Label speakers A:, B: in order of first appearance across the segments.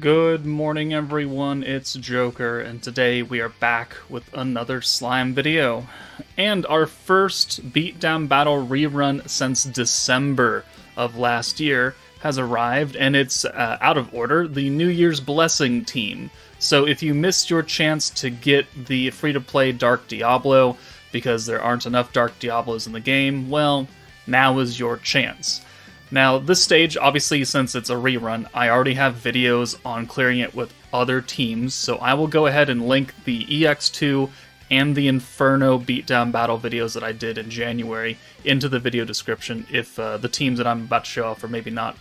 A: Good morning everyone, it's Joker, and today we are back with another slime video. And our first Beatdown battle rerun since December of last year has arrived, and it's out of order, the New Year's Blessing team. So if you missed your chance to get the free-to-play Dark Diablo, because there aren't enough Dark Diablos in the game, well, now is your chance. Now, this stage, obviously, since it's a rerun, I already have videos on clearing it with other teams, so I will go ahead and link the EX2 and the Inferno Beatdown battle videos that I did in January into the video description if the teams that I'm about to show off are maybe not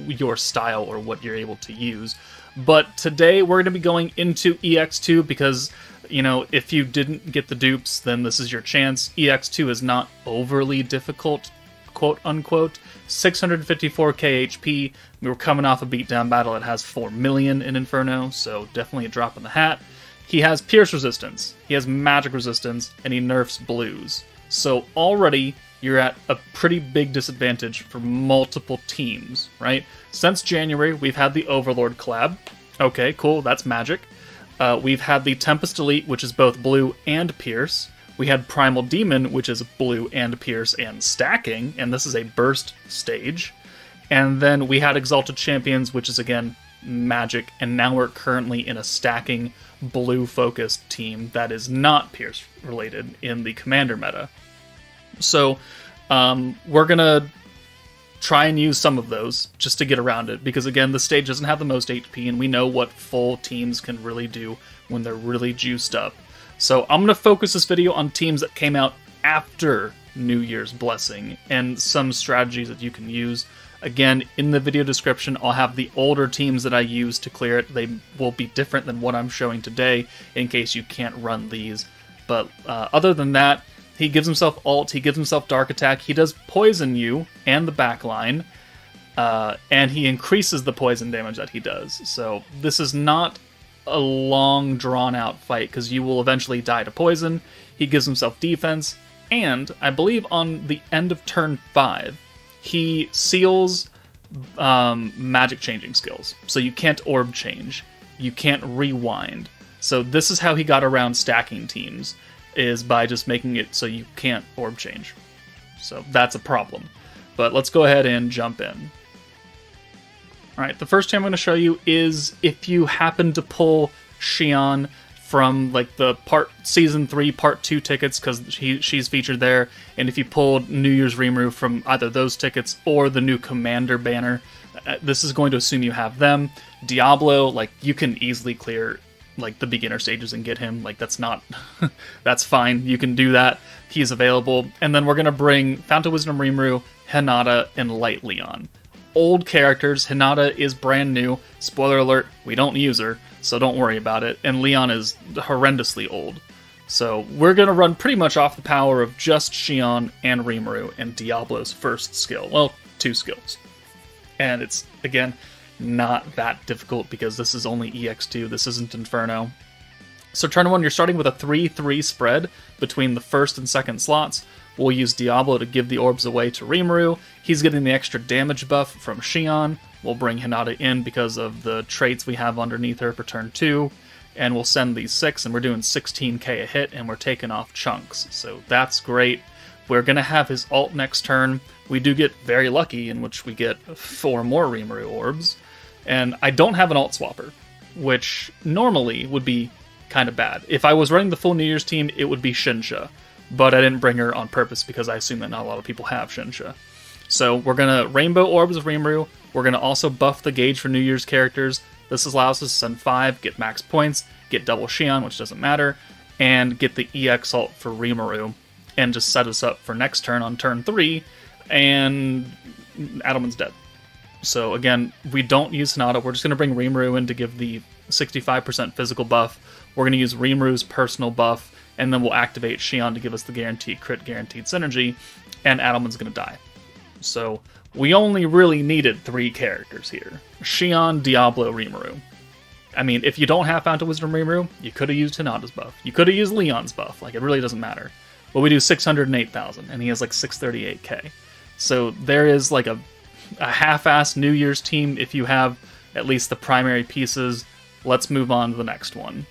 A: your style or what you're able to use. But today, we're going to be going into EX2 because, you know, if you didn't get the dupes, then this is your chance. EX2 is not overly difficult, quote-unquote. 654k HP. We were coming off a Beatdown battle that has 4 million in Inferno, so definitely a drop in the hat. He has Pierce resistance, he has magic resistance, and he nerfs blues. So already you're at a pretty big disadvantage for multiple teams, right? Since January, we've had the Overlord collab. Okay, cool, that's magic. We've had the Tempest Elite, which is both blue and Pierce. We had Primal Demon, which is blue and Pierce and stacking, and this is a burst stage. And then we had Exalted Champions, which is again magic, and now we're currently in a stacking blue-focused team that is not Pierce related in the Commander meta. So we're gonna try and use some of those just to get around it, because again, the stage doesn't have the most HP, and we know what full teams can really do when they're really juiced up. So I'm going to focus this video on teams that came out after New Year's Blessing and some strategies that you can use. Again, in the video description, I'll have the older teams that I use to clear it. They will be different than what I'm showing today in case you can't run these. But other than that, he gives himself ult, he gives himself dark attack, he does poison you and the backline, and he increases the poison damage that he does. So this is not a long drawn-out fight, because you will eventually die to poison. He gives himself defense, and I believe on the end of turn 5, he seals magic changing skills. So you can't orb change, you can't rewind. So this is how he got around stacking teams, is by just making it so you can't orb change. So that's a problem. But let's go ahead and jump in. Alright, the first team I'm going to show you is if you happen to pull Shion from like the Season 3 Part 2 tickets, because she's featured there, and if you pulled New Year's Rimuru from either those tickets or the new Commander banner, this is going to assume you have them. Diablo, like, you can easily clear like the beginner stages and get him, like, that's not that's fine, you can do that, he's available. And then we're going to bring Fount of Wisdom Rimuru, Hinata, and Light Leon. Old characters. Hinata is brand new. Spoiler alert, we don't use her, so don't worry about it. And Leon is horrendously old. So we're going to run pretty much off the power of just Shion and Rimuru and Diablo's first skill. Well, 2 skills. And it's, again, not that difficult because this is only EX2, this isn't Inferno. So turn 1, you're starting with a 3-3 spread between the first and second slots. We'll use Diablo to give the orbs away to Rimuru. He's getting the extra damage buff from Shion. We'll bring Hinata in because of the traits we have underneath her for turn 2. And we'll send these 6, and we're doing 16k a hit, and we're taking off chunks. So that's great. We're going to have his ult next turn. We do get very lucky, in which we get 4 more Rimuru orbs. And I don't have an ult swapper, which normally would be kind of bad. If I was running the full New Year's team, it would be Shinsha. But I didn't bring her on purpose because I assume that not a lot of people have Shinsha. So we're going to Rainbow Orbs with Rimuru. We're going to also buff the gauge for New Year's characters. This allows us to send 5, get max points, get double Shion, which doesn't matter, and get the EX ult for Rimuru, and just set us up for next turn on turn 3, and Adelman's dead. So again, we don't use Hinata. We're just going to bring Rimuru in to give the 65% physical buff. We're going to use Rimuru's personal buff, and then we'll activate Shion to give us the guaranteed crit, guaranteed synergy, and Adelman's going to die. So we only really needed 3 characters here. Shion, Diablo, Rimuru. I mean, if you don't have Fount of Wisdom Rimuru, you could have used Hinata's buff. You could have used Leon's buff. Like, it really doesn't matter. But we do 608,000, and he has like 638k. So there is like a half-assed New Year's team if you have at least the primary pieces. Let's move on to the next one.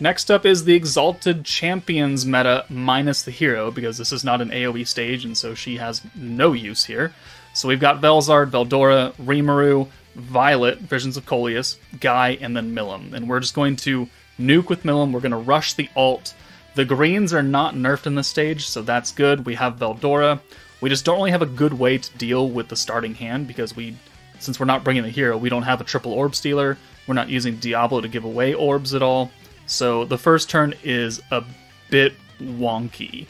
A: Next up is the Exalted Champions meta minus the hero, because this is not an AoE stage, and so she has no use here. So we've got Velzard, Veldora, Rimuru, Violet, Visions of Coleus, Guy, and then Milim. And we're just going to nuke with Milim. We're going to rush the ult. The greens are not nerfed in this stage, so that's good. We have Veldora. We just don't really have a good way to deal with the starting hand, because since we're not bringing the hero, we don't have a triple orb stealer. We're not using Diablo to give away orbs at all. So the first turn is a bit wonky.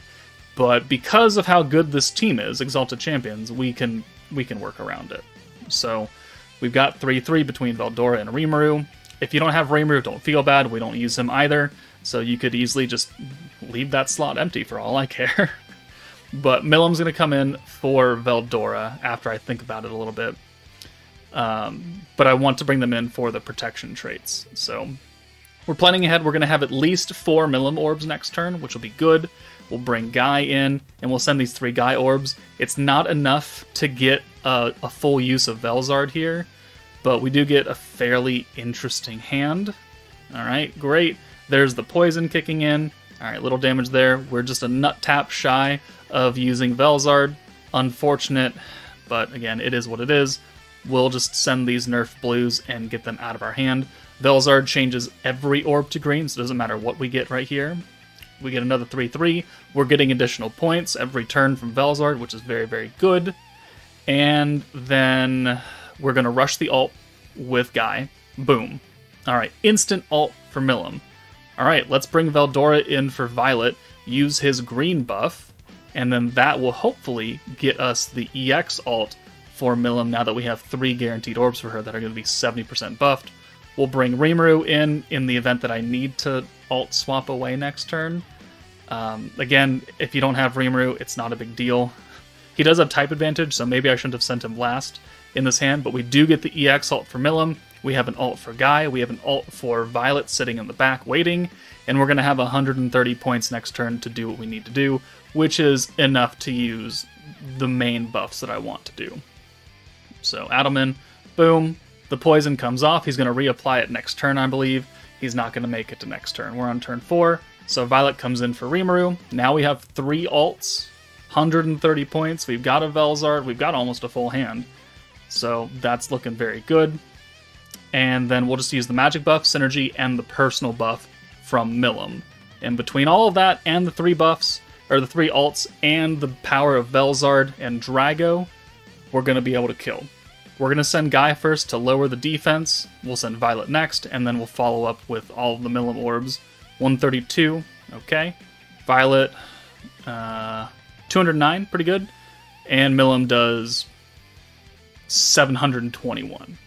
A: But because of how good this team is, Exalted Champions, we can work around it. So we've got 3-3 between Veldora and Rimuru. If you don't have Rimuru, don't feel bad. We don't use him either. So you could easily just leave that slot empty for all I care. But Milim's going to come in for Veldora after I think about it a little bit. But I want to bring them in for the protection traits. So we're planning ahead. We're going to have at least 4 Milim orbs next turn, which will be good. We'll bring Guy in, and we'll send these 3 Guy orbs. It's not enough to get a full use of Velzard here, but we do get a fairly interesting hand. Alright, great. There's the poison kicking in. Alright, little damage there. We're just a nut tap shy of using Velzard. Unfortunate, but again, it is what it is. We'll just send these nerf blues and get them out of our hand. Velzard changes every orb to green, so it doesn't matter what we get right here. We get another 3-3. We're getting additional points every turn from Velzard, which is very, very good. And then we're going to rush the ult with Guy. Boom. Alright, instant ult for Milim. Alright, let's bring Veldora in for Violet, use his green buff, and then that will hopefully get us the EX ult for Milim now that we have 3 guaranteed orbs for her that are going to be 70% buffed. We'll bring Rimuru in the event that I need to ult swap away next turn. Again, if you don't have Rimuru, it's not a big deal. He does have type advantage, so maybe I shouldn't have sent him last in this hand, but we do get the EX ult for Milim. We have an ult for Guy. We have an ult for Violet sitting in the back waiting, and we're going to have 130 points next turn to do what we need to do, which is enough to use the main buffs that I want to do. So Adelman, boom. The poison comes off. He's going to reapply it next turn, I believe. He's not going to make it to next turn. We're on turn 4. So Violet comes in for Rimuru. Now we have 3 ults, 130 points. We've got a Velzard. We've got almost a full hand. So that's looking very good. And then we'll just use the magic buff, synergy, and the personal buff from Milim. And between all of that and the 3 buffs, or the 3 ults, and the power of Velzard and Drago, we're going to be able to kill. We're going to send Guy first to lower the defense. We'll send Violet next, and then we'll follow up with all of the Milim orbs. 132, okay. Violet, 209, pretty good. And Milim does 721.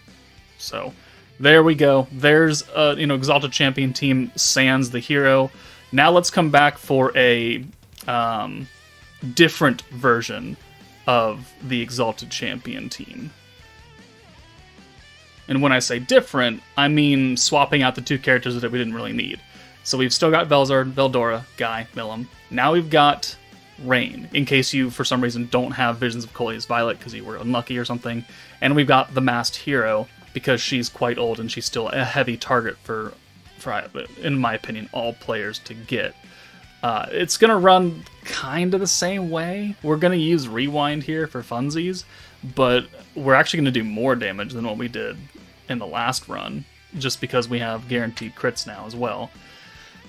A: So there we go. There's Exalted Champion team sans the hero. Now let's come back for a different version of the Exalted Champion team. And when I say different, I mean swapping out the 2 characters that we didn't really need. So we've still got Velzard, Veldora, Guy, Milim. Now we've got Rain, in case you, for some reason, don't have Visions of Coleus Violet because you were unlucky or something. And we've got the Masked Hero, because she's quite old and she's still a heavy target for in my opinion, all players to get. It's going to run kind of the same way. We're going to use Rewind here for funsies, but we're actually going to do more damage than what we did in the last run, just because we have guaranteed crits now as well.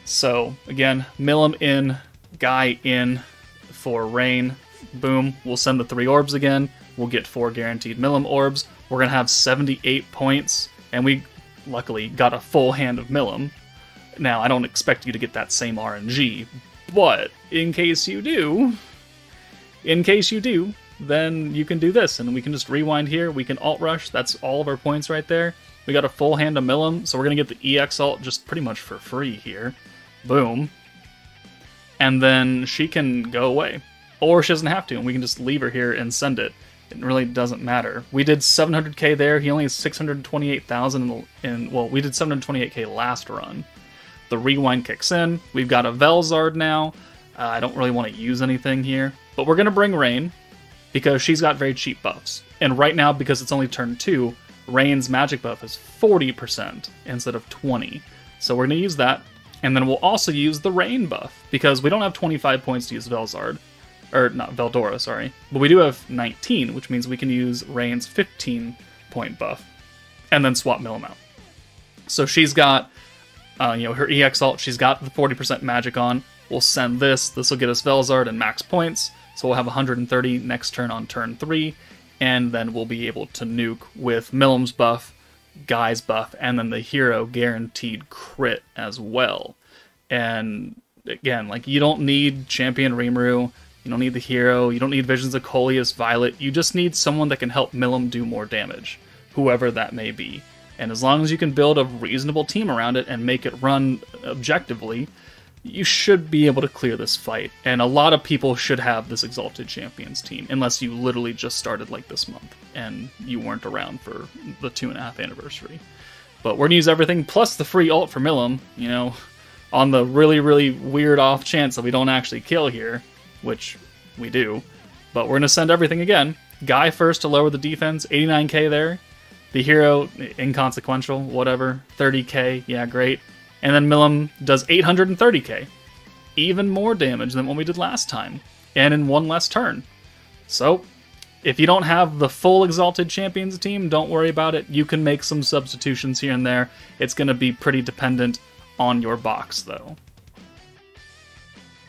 A: So, again, Milim in, Guy in for Rain. Boom. We'll send the 3 orbs again. We'll get 4 guaranteed Milim orbs. We're going to have 78 points, and we luckily got a full hand of Milim. Now, I don't expect you to get that same RNG, but in case you do, then you can do this, and we can just rewind here. We can alt rush. That's all of our points right there. We got a full hand of Milim, so we're going to get the EX ult just pretty much for free here. Boom. And then she can go away. Or she doesn't have to, and we can just leave her here and send it. It really doesn't matter. We did 700k there. He only has 628,000 well, we did 728k last run. The rewind kicks in. We've got a Velzard now. I don't really want to use anything here, but we're going to bring Rain. because she's got very cheap buffs. And right now, because it's only turn 2, Rain's magic buff is 40% instead of 20. So we're going to use that. And then we'll also use the Rain buff, because we don't have 25 points to use Velzard. Or, not Veldora, sorry. But we do have 19, which means we can use Rain's 15-point buff. And then swap Milim out. So she's got, her EX ult, she's got the 40% magic on. We'll send this. This will get us Velzard and max points. So we'll have 130 next turn on turn 3. And then we'll be able to nuke with Milim's buff, Guy's buff, and then the hero guaranteed crit as well. And again, like, you don't need Champion Rimuru, you don't need the hero, you don't need Visions of Coleus Violet, you just need someone that can help Milim do more damage, whoever that may be. And as long as you can build a reasonable team around it and make it run objectively, you should be able to clear this fight. And a lot of people should have this Exalted Champions team, unless you literally just started like this month and you weren't around for the 2.5 anniversary. But we're going to use everything, plus the free ult for Milim, on the really, really weird off chance that we don't actually kill here, which we do. But we're going to send everything again. Guy first to lower the defense, 89k there. The hero, inconsequential, whatever, 30k, yeah, great. And then Milim does 830k. Even more damage than what we did last time. And in one less turn. So, if you don't have the full Exalted Champions team, don't worry about it. You can make some substitutions here and there. It's going to be pretty dependent on your box, though.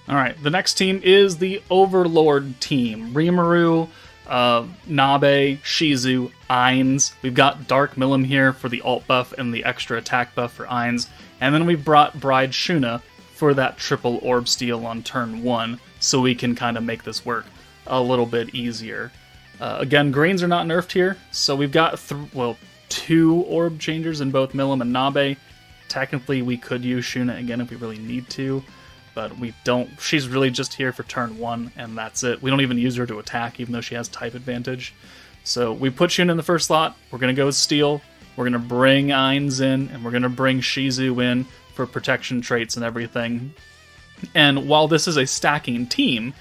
A: Alright, the next team is the Overlord team. Rimuru, Nabe, Shizu, Ainz. We've got Dark Milim here for the ult buff and the extra attack buff for Ainz. And then we brought Bride Shuna for that triple orb steal on turn 1, so we can kind of make this work a little bit easier. Again, greens are not nerfed here, so we've got 2 orb changers in both Milim and Nabe. Technically, we could use Shuna again if we really need to, but we don't. She's really just here for turn 1, and that's it. We don't even use her to attack, even though she has type advantage. So we put Shuna in the first slot. We're going to go with Steel. We're going to bring Ainz in, and we're going to bring Shizu in for protection traits and everything. And while this is a stacking team,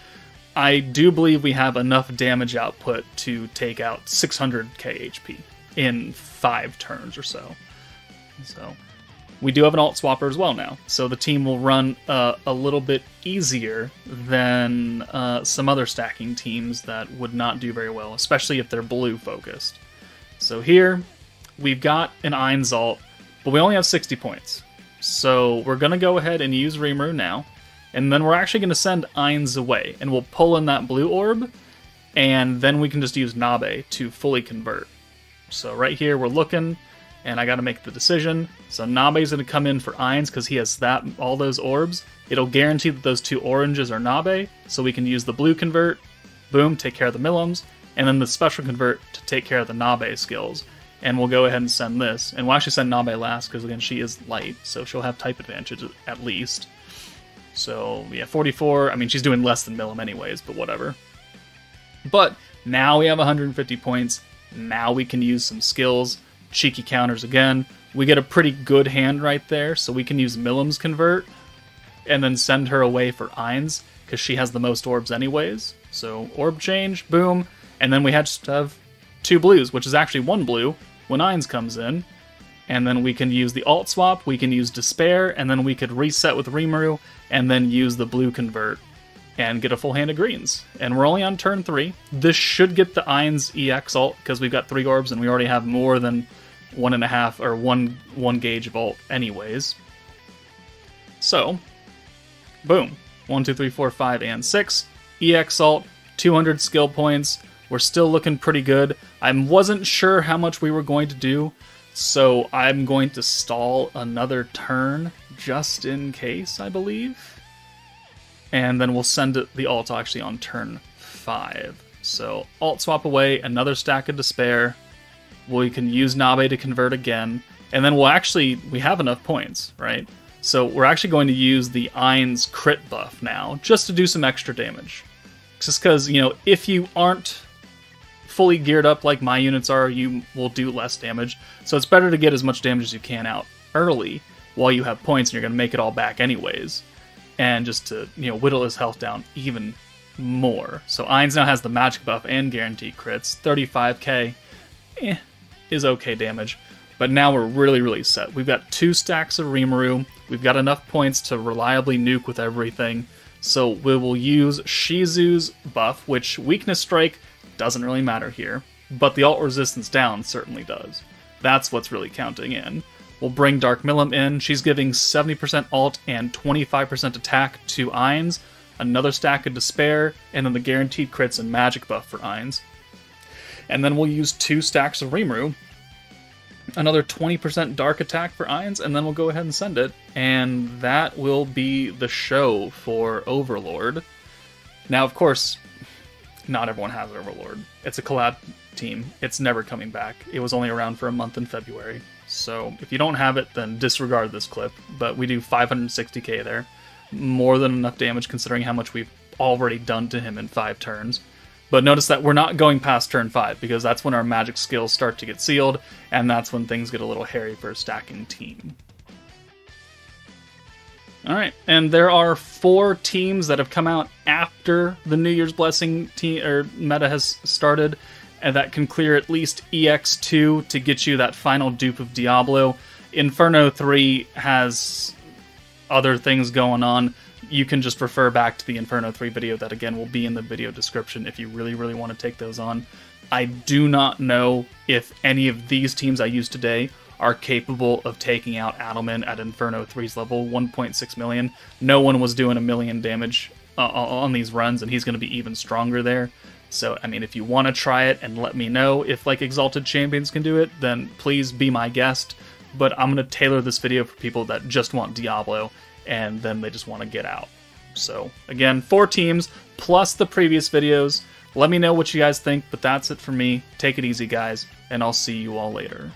A: I do believe we have enough damage output to take out 600k HP in 5 turns or so. So we do have an alt swapper as well now, so the team will run a little bit easier than some other stacking teams that would not do very well, especially if they're blue focused. So here, we've got an Ainz ult, but we only have 60 points. So we're going to go ahead and use Rimuru now, and then we're actually going to send Ainz away, and we'll pull in that blue orb, and then we can just use Nabe to fully convert. So right here, we're looking, and I got to make the decision. So Nabe's going to come in for Ainz because he has all those orbs. It'll guarantee that those 2 oranges are Nabe, so we can use the blue convert, boom, take care of the Milims, and then the special convert to take care of the Nabe skills. And we'll go ahead and send this. And we'll actually send Nabe last because, again, she is light, so she'll have type advantage at least. So, yeah, 44. I mean, she's doing less than Milim anyways, but whatever. But now we have 150 points. Now we can use some skills. Cheeky counters again. We get a pretty good hand right there, so we can use Milim's convert and then send her away for Ainz because she has the most orbs anyways. So, orb change, boom. And then we just have 2 blues, which is actually 1 blue when Ainz comes in. And then we can use the alt swap, we can use Despair, and then we could reset with Rimuru, and then use the blue convert, and get a full hand of greens. And we're only on turn 3. This should get the Ainz EX ult, because we've got 3 orbs, and we already have more than 1.5, or 1 gauge of ult anyways. So, boom. 1, 2, 3, 4, 5, and 6. EX ult, 200 skill points. We're still looking pretty good. I wasn't sure how much we were going to do, so I'm going to stall another turn just in case, I believe. And then we'll send the ult actually on turn 5. So alt swap away, another stack of Despair. We can use Nabe to convert again. And then we have enough points, right? So we're actually going to use the Ainz crit buff now, just to do some extra damage. Just because, if you aren't fully geared up like my units are, you will do less damage. So it's better to get as much damage as you can out early while you have points and you're going to make it all back anyways. And just to, whittle his health down even more. So Ainz now has the magic buff and guaranteed crits. 35k is okay damage. But now we're really set. We've got 2 stacks of Rimuru. We've got enough points to reliably nuke with everything. So we will use Shizu's buff, which weakness strike doesn't really matter here. But the alt resistance down certainly does. That's what's really counting in. We'll bring Dark Milim in. She's giving 70% alt and 25% attack to Ainz. Another stack of Despair, and then the guaranteed crits and magic buff for Ainz. And then we'll use 2 stacks of Rimuru. Another 20% dark attack for Ainz, and then we'll go ahead and send it. And that will be the show for Overlord. Now, of course, not everyone has Overlord. It's a collab team. It's never coming back. It was only around for a month in February. So if you don't have it, then disregard this clip. But we do 560k there. More than enough damage considering how much we've already done to him in 5 turns. But notice that we're not going past turn 5, because that's when our magic skills start to get sealed, and that's when things get a little hairy for a stacking team. Alright, and there are 4 teams that have come out after the New Year's Blessing meta has started, and that can clear at least EX2 to get you that final dupe of Diablo. Inferno 3 has other things going on. You can just refer back to the Inferno 3 video that, again, will be in the video description if you really want to take those on. I do not know if any of these teams I used today are capable of taking out Adelman at Inferno 3's level, 1.6 million. No one was doing 1 million damage on these runs, and he's going to be even stronger there. So, I mean, if you want to try it and let me know if, like, Exalted Champions can do it, then please be my guest. But I'm going to tailor this video for people that just want Diablo, and then they just want to get out. So, again, 4 teams, plus the previous videos. Let me know what you guys think, but that's it for me. Take it easy, guys, and I'll see you all later.